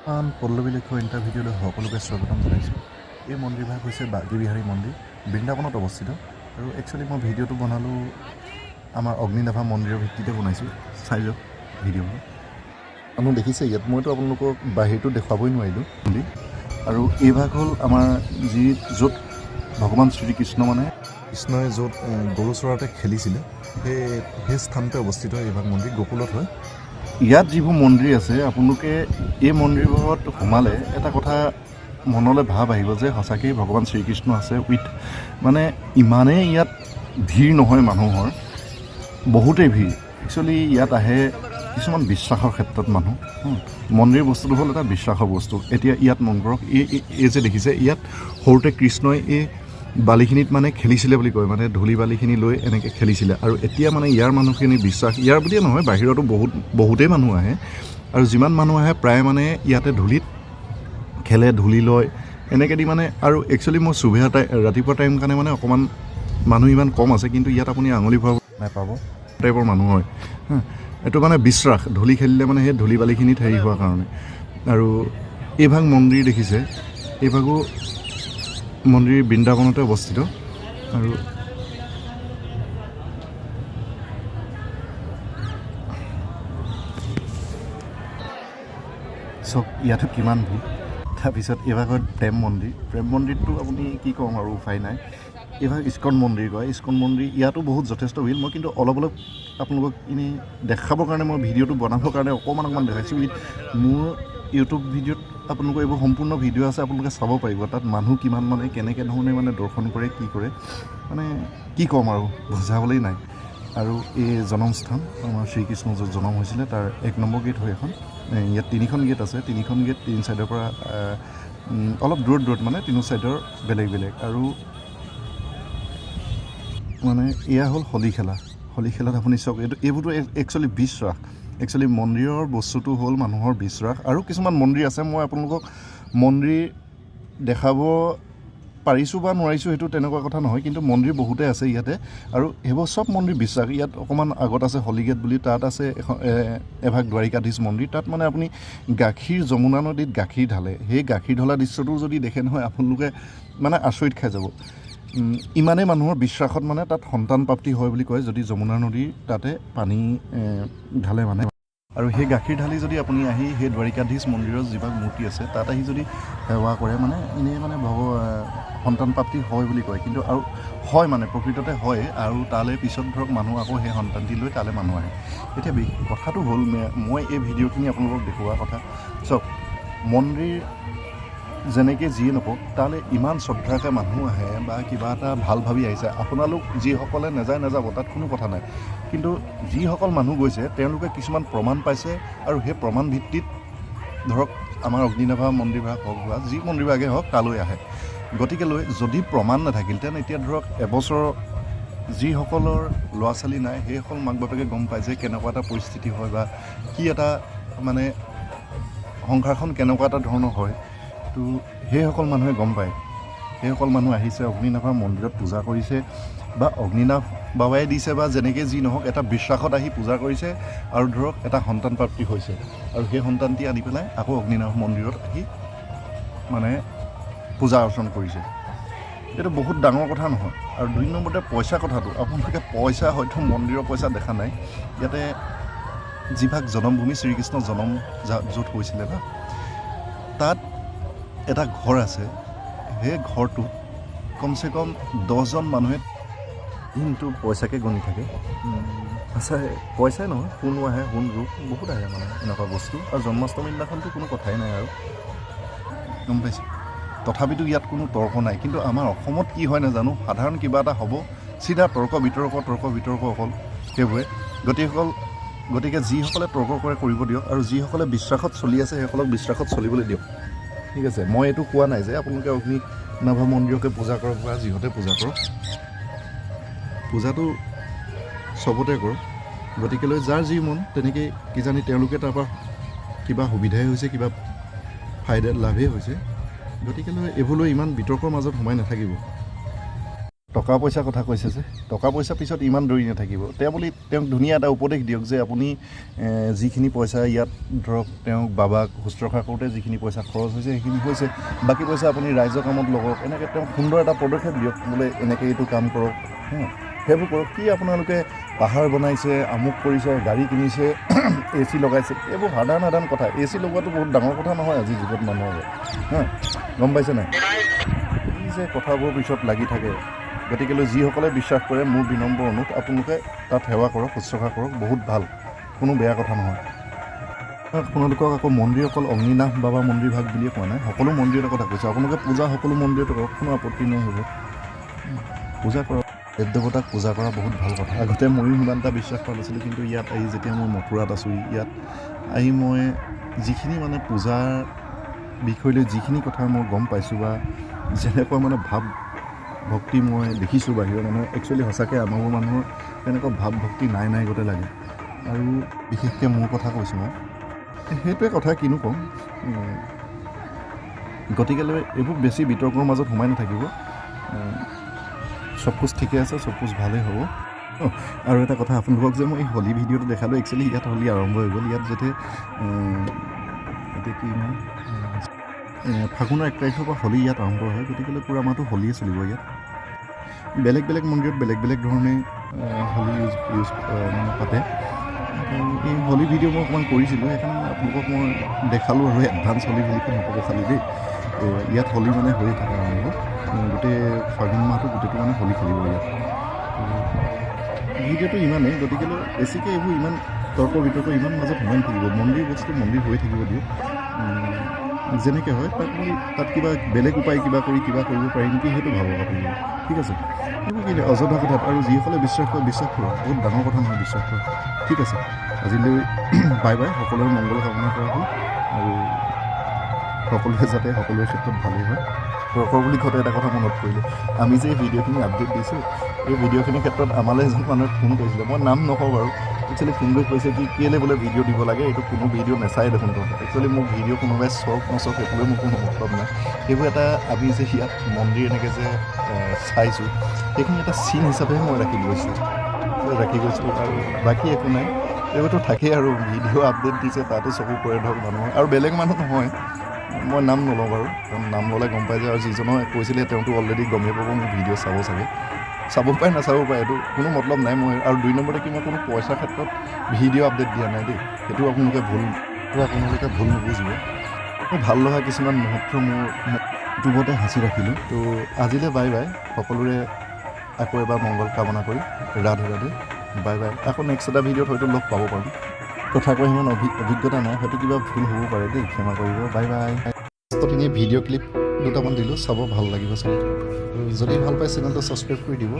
পল্লৱী লক্ষ্য ইণ্টাৰভিউলৈ সকলোকে স্বাগতম জনাইছোঁ। এই মন্দিৰভাগ হৈছে বাগী বিহাৰী মন্দিৰ, বৃন্দাবনত অৱস্থিত। আৰু একচুৱেলি মই ভিডিঅ'টো বনালোঁ আমাৰ অগ্নিনাভা মন্দিৰৰ ভিত্তিতে বনাইছোঁ। চাই যাওক ভিডিঅ'বোৰ। আপুনি দেখিছে ইয়াত মইতো আপোনালোকক বাহিৰটো দেখুৱাবই নোৱাৰিলোঁ মন্দিৰ। আৰু এই ভাগ হ'ল আমাৰ য'ত ভগৱান শ্ৰীকৃষ্ণ কৃষ্ণই য'ত গৰু চৰাতে খেলিছিলে সেই স্থানতে অৱস্থিত এই ভাগ মন্দিৰ গোকুলত হয়। ইয়াত যিবোৰ মন্দিৰ আছে আপোনালোকে এই মন্দিৰবোৰত সোমালে এটা কথা মনলৈ ভাৱ আহিব যে সঁচাকৈয়ে ভগৱান শ্ৰীকৃষ্ণ আছে ইমানেই ইয়াত ভিৰ নহয় মানুহৰ, বহুতেই ভিৰ। একচুৱেলি ইয়াত আহে কিছুমান বিশ্বাসৰ ক্ষেত্ৰত মানুহ। মন্দিৰ বস্তুটো হ'ল এটা বিশ্বাসৰ বস্তু। এতিয়া ইয়াত মন কৰক, এই যে দেখিছে ইয়াত সৰুতে কৃষ্ণই এই বালিখিনিত খেলিছিলে বুলি কয়, ধূলি বালিখিনি লৈ এনেকৈ খেলিছিলে। আৰু এতিয়া ইয়াৰ মানুহখিনি বিশ্বাস, ইয়াৰ বুলিয়ে নহয় বাহিৰতো বহুতেই মানুহ আহে। আৰু যিমান মানুহ আহে প্ৰায় ইয়াতে ধূলিত খেলে, ধূলি লয় এনেকৈ দি আৰু একচুৱেলি মই সুবিধা ৰাতিপুৱা টাইম কাৰণে অকণমান মানুহ ইমান কম আছে, কিন্তু ইয়াত আপুনি আঙুলি ভৰাব নাপাব টাইপৰ মানুহ হয়। এইটো বিশ্বাস, ধূলি খেলিলে সেই ধূলি বালিখিনিত হেৰি হোৱাৰ কাৰণে। আৰু এইভাগ মন্দিৰ দেখিছে, এইভাগো মন্দিৰ বৃন্দাবনতে অৱস্থিত। আৰু চব ইয়াতো কিমান ভিৰ। তাৰপিছত এইভাগত প্ৰেম মন্দিৰটো আপুনি কি ক'ম আৰু উপায় নাই। এইভাগ ইস্কন মন্দিৰ কয়। ইস্কন মন্দিৰ ইয়াতো বহুত যথেষ্ট ভিৰ। মই কিন্তু অলপ আপোনালোকক এনেই দেখাবৰ কাৰণে মই ভিডিঅ'টো বনাবৰ কাৰণে অকণমান দেখাইছোঁ। মোৰ ইউটিউব ভিডিঅ'ত আপোনালোকৰ এইবোৰ সম্পূৰ্ণ ভিডিঅ' আছে, আপোনালোকে চাব পাৰিব। তাত মানুহ কিমান কেনেকৈ ধৰণে দৰ্শন কৰে, কি কৰে, কি ক'ম আৰু বুজাবলৈ নাই। আৰু এই জন্মস্থান আমাৰ শ্ৰীকৃষ্ণ য'ত জন্ম হৈছিলে তাৰ 1 নম্বৰ গেট হয় এখন। ইয়াত 3খন গেট আছে, 3খন গেট 3 ছাইডৰ পৰা অলপ দূৰত 3 ছাইডৰ বেলেগ বেলেগ। আৰু এয়া হ'ল হলীখেলাত আপুনি চাওক, এইবোৰতো একচুৱেলি বিশ্বাস। একচুৱেলি মন্দিৰৰ বস্তুটো হ'ল মানুহৰ বিশ্বাস। আৰু কিছুমান মন্দিৰ আছে, মই আপোনালোকক মন্দিৰ দেখাব পাৰিছোঁ বা নোৱাৰিছোঁ সেইটো তেনেকুৱা কথা নহয়, কিন্তু মন্দিৰ বহুতেই আছে ইয়াতে। আৰু সেইবোৰ চব মন্দিৰ বিশ্বাস। ইয়াত অকণমান আগত আছে হলীগেট বুলি, তাত আছে এভাগ দ্বাৰিকাধীশ মন্দিৰ। তাত আপুনি গাখীৰ, যমুনা নদীত গাখীৰ ঢালে। সেই গাখীৰ ঢলা দৃশ্যটো যদি দেখে নহয় আপোনালোকে আচৰিত খাই যাব। ইমানেই মানুহৰ বিশ্বাসত তাত সন্তান প্ৰাপ্তি হয় বুলি কয় যদি যমুনা নদীৰ তাতে পানী ঢালে আৰু সেই গাখীৰ ঢালি যদি আপুনি আহি সেই দ্বাৰিকাধীশ মন্দিৰৰ যিভাগ মূৰ্তি আছে তাত আহি যদি সেৱা কৰে এনেই সন্তান প্ৰাপ্তি হয় বুলি কয়। কিন্তু আৰু হয় প্ৰকৃততে হয়। আৰু তালৈ পিছত ধৰক মানুহ আকৌ সেই সন্তানটি লৈ তালৈ মানুহ আহে। এতিয়া কথাটো হ'ল মই এই ভিডিঅ'খিনি আপোনালোকক দেখুওৱা কথা চাওক, মন্দিৰ যেনেকৈ যিয়ে নকওক তালৈ ইমান শ্ৰদ্ধাকৈ মানুহ আহে বা কিবা এটা ভাল ভাবি আহিছে। আপোনালোক যিসকলে নাযাব তাত কোনো কথা নাই, কিন্তু যিসকল মানুহ গৈছে তেওঁলোকে কিছুমান প্ৰমাণ পাইছে। আৰু সেই প্ৰমাণ ভিত্তিত ধৰক আমাৰ অগ্নিনাভা মন্দিৰভাগ হওক বা যি মন্দিৰভাগেই হওক তালৈ আহে। গতিকে যদি প্ৰমাণ নাথাকিলহেঁতেন এতিয়া ধৰক এবছৰ যিসকলৰ ল'ৰা ছোৱালী নাই সেইসকল মাক বাপেকে গম পায় যে কেনেকুৱা এটা পৰিস্থিতি হয় বা কি এটা সংসাৰখন কেনেকুৱা এটা ধৰণৰ হয়। তো সেইসকল মানুহে গম পায়। সেইসকল মানুহ আহিছে অগ্নিনাভা মন্দিৰত পূজা কৰিছে বা অগ্নিনাভ বাবাই দিছে বা যেনেকৈ যি নহওক এটা বিশ্বাসত আহি পূজা কৰিছে। আৰু ধৰক এটা সন্তান প্ৰাপ্তি হৈছে। আৰু সেই সন্তানটি আনি পেলাই আকৌ অগ্নিনাভ মন্দিৰত আহি পূজা অৰ্চনা কৰিছে। এইটো বহুত ডাঙৰ কথা নহয়। আৰু 2 নম্বৰতে পইচা কথাটো, আপোনালোকে পইচা হয়তো মন্দিৰৰ পইচা দেখা নাই। ইয়াতে যিভাগ জন্মভূমি শ্ৰীকৃষ্ণ জন্ম য'ত হৈছিলে তাত এটা ঘৰ আছে। সেই ঘৰটোত কমচে কম 10জন মানুহে দিনটো পইচাকে গণি থাকে। পইচাই নহয়, সোণো আহে, সোণ ৰূপ বহুত আহে এনেকুৱা বস্তু। আৰু জন্মাষ্টমীৰ দিনাখনতো কোনো কথাই নাই আৰু গম পাইছে। তথাপিতো ইয়াত কোনো তৰ্ক নাই। কিন্তু আমাৰ অসমত কি হয় নাজানো, সাধাৰণ কিবা এটা হ'ব চিধা তৰ্ক বিতৰ্ক অকল সেইবোৰে। গতিকে যিসকলে তৰ্ক কৰে কৰিব দিয়ক, আৰু যিসকলে বিশ্বাসত চলি আছে সেইসকলক বিশ্বাসত চলিবলৈ দিয়ক। ঠিক আছে, মই এইটো কোৱা নাই যে আপোনালোকে অগ্নিনাভা মন্দিৰকে পূজা কৰক বা যিহঁতে পূজা কৰক, পূজাটো চবতে কৰক। গতিকেলৈ যাৰ যি মন তেনেকৈ কিজানি তেওঁলোকে তাৰপৰা কিবা সুবিধাই হৈছে, কিবা ফাইদা লাভেই হৈছে। গতিকেলৈ এইবোৰলৈ ইমান বিতৰ্কৰ মাজত সোমাই নাথাকিব। টকা পইচাৰ কথা কৈছে যে টকা পইচা পিছত ইমান দৌৰি নাথাকিব তেওঁ বুলি তেওঁক ধুনীয়া এটা উপদেশ দিয়ক যে আপুনি যিখিনি পইচা ইয়াত ধৰক তেওঁক বাবাক শুশ্ৰূষা কৰোঁতে যিখিনি পইচা খৰচ হৈছে সেইখিনি হৈছে বাকী পইচা আপুনি ৰাইজৰ কামত লগাওক এনেকৈ তেওঁক সুন্দৰ এটা পদক্ষেপ দিয়ক বোলে এনেকৈ এইটো কাম কৰক সেইবোৰ কৰক কি আপোনালোকে পাহাৰ বনাইছে আমুক কৰিছে গাড়ী কিনিছে AC লগাইছে এইবোৰ সাধাৰণ কথা AC লগোৱাটো বহুত ডাঙৰ কথা নহয় আজিৰ যুগত মানুহৰ গম পাইছে নাই এই যে কথাবোৰ পিছত লাগি থাকে গতিকেলৈ যিসকলে বিশ্বাস কৰে মোৰ বিনম্ৰ অনুৰোধ আপোনালোকে তাত সেৱা কৰক শুশ্ৰূষা কৰক বহুত ভাল কোনো বেয়া কথা নহয় আপোনালোকক আকৌ মন্দিৰ অকল অগ্নিনাভ বাবা মন্দিৰ ভাগ বুলিয়ে কোৱা নাই সকলো মন্দিৰৰ কথা কৈছোঁ আপোনালোকে পূজা সকলো মন্দিৰতে কৰক কোনো আপত্তি নহ'ব পূজা কৰক দেৱ দেৱতাক পূজা কৰা বহুত ভাল কথা আগতে ময়ো সিমান এটা বিশ্বাস কৰা নাছিলোঁ কিন্তু ইয়াত আহি যেতিয়া মই মথুৰাত আছোঁ ইয়াত আহি মই যিখিনি মানে পূজাৰ বিষয় লৈ যিখিনি কথা মই গম পাইছোঁ বা যেনেকুৱা মানে ভাৱ ভক্তি মই দেখিছোঁ বাহিৰৰ মানুহে একচুৱেলি সঁচাকৈ আমাৰ মানুহৰ তেনেকুৱা ভাৱ ভক্তি নাই গোটেই লাগে আৰু বিশেষকৈ মোৰ কথা কৈছোঁ মই সেইটোৱে কথা কিনো ক'ম গতিকেলৈ এইবোৰ বেছি বিতৰ্কৰ মাজত সোমাই নাথাকিব চব কুছ ঠিকে আছে চব কুছ ভালেই হ'ব আৰু এটা কথা আপোনালোকক যে মই হোলী ভিডিঅ'টো দেখালোঁ একচুৱেলি ইয়াত হোলী আৰম্ভ হৈ গ'ল ইয়াত যেতিয়া এতিয়া কি মই ফাগুনৰ 1 তাৰিখৰ পৰা হোলী ইয়াত আৰম্ভ হয় গতিকেলৈ পূৰা মাহটো হোলীয়ে চলিব ইয়াত বেলেগ বেলেগ মন্দিৰত বেলেগ বেলেগ ধৰণে হোলী ইউজ মানে পাতে এই হোলী ভিডিঅ' মই অকণমান কৰিছিলোঁ সেইকাৰণে আপোনালোকক মই দেখালোঁ আৰু এডভান্স হোলী বুলিকৈ নক'ব খালি দেই ইয়াত হোলী মানে হৈয়ে থাকে আৰম্ভ গোটেই ফাগুন মাহটো গোটেইটো মানে হোলী খেলিব ইয়াত ভিডিঅ'টো ইমানেই গতিকেলৈ বেছিকৈ এইবোৰ ইমান তৰ্ক বিতৰ্ক ইমান মাজত সোমাই থাকিব মন্দিৰ বস্তু মন্দিৰ হৈ থাকিব দিয়ক যেনেকৈ হয় তাত কিবা বেলেগ উপায় কিবা কৰিব পাৰি নেকি সেইটো ভাবক আপুনি ঠিক আছে এইবোৰ কি অযথা কথাত আৰু যিসকলে বিশ্বাস কৰে বহুত ডাঙৰ কথা নহয় বিশ্বাস কৰা ঠিক আছে আজিলৈ বাই বাই সকলোৰে মংগল কামনা কৰা হ'ল আৰু সকলোৱে যাতে সকলোৰে ক্ষেত্ৰত ভালেই হয় দৰকাৰ বুলি কওঁতে এটা কথা মনত পৰিলে আমি যে এই ভিডিঅ'খিনি আপডেট দিছোঁ এই ভিডিঅ'খিনিৰ ক্ষেত্ৰত আমালৈ এজন মানুহে ফোন কৰিছিলে মই নাম নকওঁ বাৰু একচুৱেলি ফোন কৰি কৈছে কি কেলৈ বোলে ভিডিঅ' দিব লাগে এইটো কোনো ভিডিঅ' নাচাই দেখোন তহঁতে একচুৱেলি মোক ভিডিঅ' কোনোবাই চাওক নচাওক সেইটোলৈ মোৰ কোনো মতলব নাই সেইবোৰ এটা আমি যে ইয়াত মন্দিৰ এনেকৈ যে চাইছোঁ সেইখিনি এটা চিন হিচাপেহে মই ৰাখি গৈছোঁ আৰু বাকী একো নাই এইবোৰতো থাকেই আৰু ভিডিঅ' আপডেট দিছে তাতো চকু পৰে ধৰক মানুহে আৰু বেলেগ মানুহ নহয় মই নাম নলওঁ বাৰু কাৰণ নাম ল'লে গম পাই যায় আৰু যিজনে কৈছিলে তেওঁতো অলৰেডি গমেই পাব মোৰ ভিডিঅ' চাব পাৰে নাচাব পাৰে এইটো কোনো মতলব নাই মই আৰু 2 নম্বৰতে কি মই কোনো পইচাৰ ক্ষেত্ৰত ভিডিঅ' আপডেট দিয়া নাই দেই সেইটো আপোনালোকে ভুল নুবুজিব মই ভাল লগা কিছুমান মুহূৰ্ত মোৰ ইউটিউবতে সাঁচি ৰাখিলোঁ তো আজিলৈ বাই বাই সকলোৰে আকৌ এবাৰ মংগল কামনা কৰি ৰাধে বাই বাই আকৌ নেক্সট এটা ভিডিঅ'ত হয়তো লগ পাব পাৰোঁ কথা কৈ সিমান অভিজ্ঞতা নাই হয়তো কিবা ভুল হ'ব পাৰে দেই ক্ষমা কৰিব বাই বাই লাষ্টত ভিডিঅ' ক্লিপ দুটামান দিলোঁ চাব ভাল লাগিব চাগে যদি ভাল পায় চেনেলটো ছাবস্ক্ৰাইব কৰি দিব